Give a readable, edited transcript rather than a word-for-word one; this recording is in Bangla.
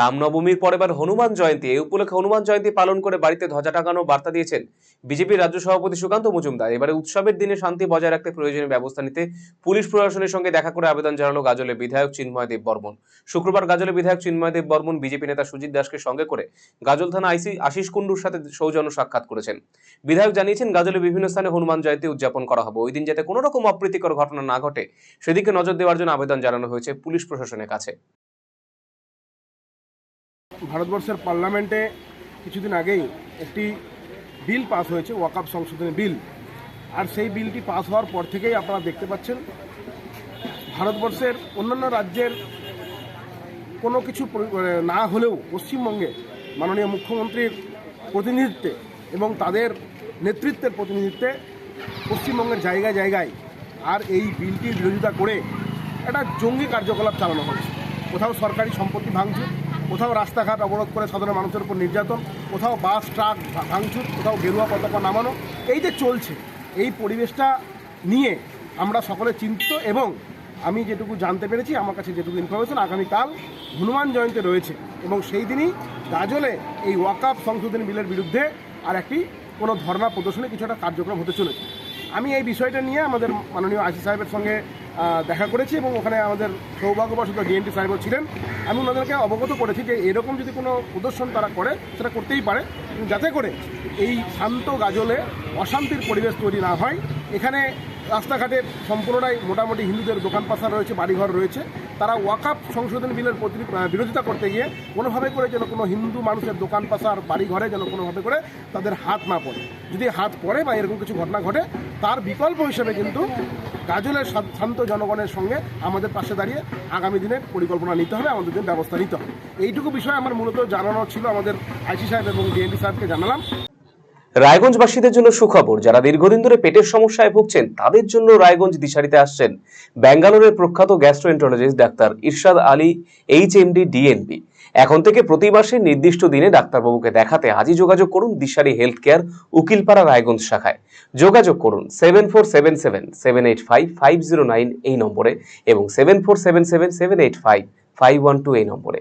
রামনবমীর পর এবার হনুমান জয়ন্তী। এই উপলক্ষে হনুমান জয়ন্তী পালন করে বাড়িতে ধ্বজা টাঙানোর বার্তা দিয়েছেন বিজেপির রাজ্য সভাপতি সুকান্ত মজুমদার। এবারে উৎসবের দিনে শান্তি বজায় রাখতে প্রয়োজনীয় ব্যবস্থা নিতে পুলিশ প্রশাসনের সঙ্গে দেখা করে আবেদন জানালো গাজলের বিধায়ক চিন্ময় দেব বর্মন। শুক্রবার গাজলের বিধায়ক চিন্ময় দেব বর্মন বিজেপি নেতা সুজিত দাসকে সঙ্গে করে গাজল থানা আইসি আশিস কুন্ডুর সাথে সৌজন্য সাক্ষাৎ করেছেন। বিধায়ক জানিয়েছেন, গাজলের বিভিন্ন স্থানে হনুমান জয়ন্তী উদযাপন করা হবে। ওই দিন যাতে কোনো রকম অপ্রীতিকর ঘটনা না ঘটে সেদিকে নজর দেওয়ার জন্য আবেদন জানানো হয়েছে পুলিশ প্রশাসনের কাছে। ভারতবর্ষের পার্লামেন্টে কিছুদিন আগেই একটি বিল পাস হয়েছে, ওয়াকফ সংশোধনী বিল। আর সেই বিলটি পাস হওয়ার পর থেকেই আপনারা দেখতে পাচ্ছেন ভারতবর্ষের অন্যান্য রাজ্যের কোনো কিছু না হলেও পশ্চিমবঙ্গে মাননীয় মুখ্যমন্ত্রীর প্রতিনিধিত্বে এবং তাদের নেতৃত্বের প্রতিনিধিত্বে পশ্চিমবঙ্গের জায়গায় জায়গায় আর এই বিলটির বিরোধিতা করে একটা জঙ্গি কার্যকলাপ চালানো হচ্ছে। কোথাও সরকারি সম্পত্তি ভাঙচুর, কোথাও রাস্তাঘাট অবরোধ করে সাধারণ মানুষের উপর নির্যাতন, কোথাও বাস ট্রাক ভাঙচুর, কোথাও গেরুয়া পতাকা নামানো, এই যে চলছে এই পরিবেশটা নিয়ে আমরা সকলে চিন্তিত। এবং আমি যেটুকু জানতে পেরেছি, আমার কাছে যেটুকু ইনফরমেশন, আগামীকাল হনুমান জয়ন্তী রয়েছে এবং সেই দিনই গাজলে এই ওয়াকফ সংশোধনী বিলের বিরুদ্ধে আর একটি কোনো ধর্ণা প্রদর্শনে কিছু একটা কার্যক্রম হতে চলেছে। আমি এই বিষয়টা নিয়ে আমাদের মাননীয় আইসি সাহেবের সঙ্গে দেখা করেছি এবং ওখানে আমাদের সৌভাগ্যবশত ডিএমপি সাহেবও ছিলেন। আমি ওনাদেরকে অবগত করেছি যে এরকম যদি কোনো প্রদর্শন তারা করে সেটা করতেই পারে, যাতে করে এই শান্ত গাজলে অশান্তির পরিবেশ তৈরি না হয়। এখানে রাস্তাঘাটে সম্পূর্ণটাই মোটামুটি হিন্দুদের দোকান পাশার রয়েছে, বাড়িঘর রয়েছে। তারা ওয়াকফ সংশোধন বিলের বিরোধিতা করতে গিয়ে কোনোভাবে করে যেন কোনো হিন্দু মানুষের দোকান পাশার বাড়িঘরে যেন কোনোভাবে করে তাদের হাত না পড়ে। যদি হাত পড়ে বা এরকম কিছু ঘটনা ঘটে, তার বিকল্প হিসেবে কিন্তু গাজলের শান্ত জনগণের সঙ্গে আমাদের পাশে দাঁড়িয়ে আগামী দিনের পরিকল্পনা নিতে হবে, আমাদের জন্য ব্যবস্থা নিতে হবে। এইটুকু বিষয় আমার মূলত জানানো ছিল, আমাদের আইসি সাহেব এবং ডিএমপি সাহেবকে জানালাম। রায়গঞ্জবাসীদের জন্য সুখবর, যারা দীর্ঘদিন ধরে পেটের সমস্যায় ভুগছেন তাদের জন্য রায়গঞ্জ দিশারিতে আসছেন ব্যাঙ্গালোরের প্রখ্যাত গ্যাস্ট্রোএন্টারোলজিস্ট ডাক্তার ইরশাদ আলী এইচএমডি ডিএনপি। এখন থেকে প্রতি মাসে নির্দিষ্ট দিনে ডাক্তারবাবুকে দেখাতে আজই যোগাযোগ করুন দিশারি হেলথ কেয়ার, উকিলপাড়া, রায়গঞ্জ শাখায়। যোগাযোগ করুন 7477785509 এই নম্বরে এবং 7477785512 এই নম্বরে।